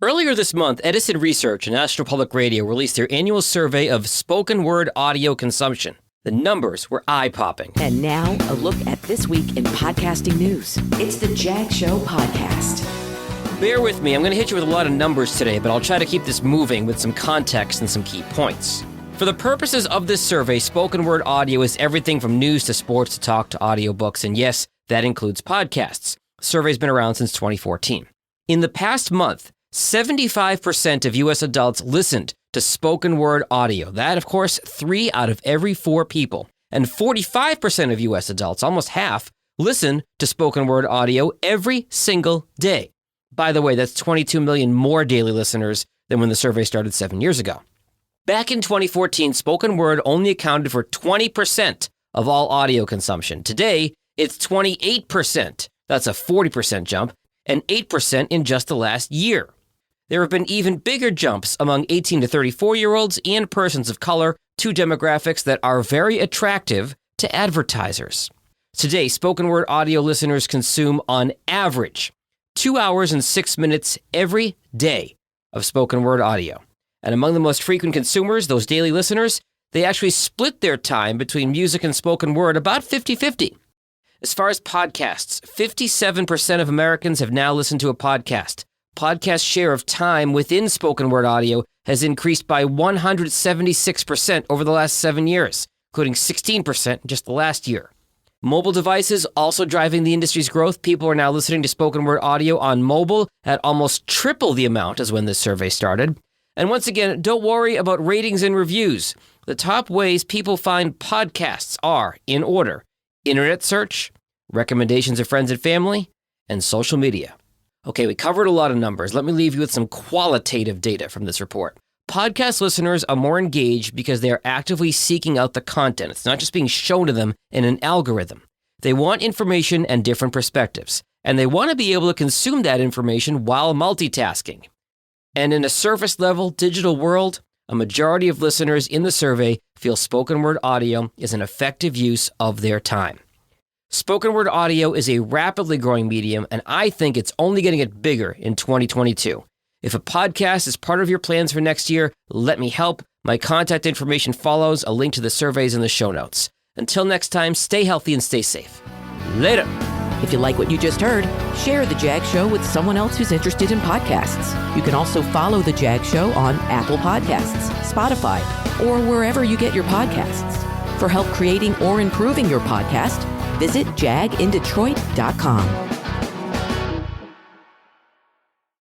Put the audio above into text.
Earlier this month, Edison Research and National Public Radio released their annual survey of spoken word audio consumption. The numbers were eye-popping. And now, a look at this week in podcasting news. It's the Jag Show Podcast. Bear with me, I'm going to hit you with a lot of numbers today, but I'll try to keep this moving with some context and some key points. For the purposes of this survey, spoken word audio is everything from news to sports to talk to audiobooks, and yes, that includes podcasts. The survey's been around since 2014. In the past month, 75% of U.S. adults listened to spoken word audio. That, of course, 3 out of every 4 people. And 45% of U.S. adults, almost half, listen to spoken word audio every single day. By the way, that's 22 million more daily listeners than when the survey started 7 years ago. Back in 2014, spoken word only accounted for 20% of all audio consumption. Today, it's 28%. That's a 40% jump, and 8% in just the last year. There have been even bigger jumps among 18 to 34-year-olds and persons of color, 2 demographics that are very attractive to advertisers. Today, spoken word audio listeners consume, on average, 2 hours and 6 minutes every day of spoken word audio. And among the most frequent consumers, those daily listeners, they actually split their time between music and spoken word about 50-50. As far as podcasts, 57% of Americans have now listened to a podcast. Podcast share of time within spoken word audio has increased by 176% over the last 7 years, including 16% in just the last year. Mobile devices also driving the industry's growth. People are now listening to spoken word audio on mobile at almost triple the amount as when this survey started. And once again, don't worry about ratings and reviews. The top ways people find podcasts are, in order, internet search, recommendations of friends and family, and social media. Okay, we covered a lot of numbers. Let me leave you with some qualitative data from this report. Podcast listeners are more engaged because they are actively seeking out the content. It's not just being shown to them in an algorithm. They want information and different perspectives, and they want to be able to consume that information while multitasking. And in a surface-level digital world, a majority of listeners in the survey feel spoken word audio is an effective use of their time. Spoken word audio is a rapidly growing medium, and I think it's only going to get bigger in 2022. If a podcast is part of your plans for next year, let me help. My contact information follows. A link to the surveys in the show notes. Until next time, stay healthy and stay safe. Later. If you like what you just heard, share The Jag Show with someone else who's interested in podcasts. You can also follow The Jag Show on Apple Podcasts, Spotify, or wherever you get your podcasts. For help creating or improving your podcast, visit jagindetroit.com.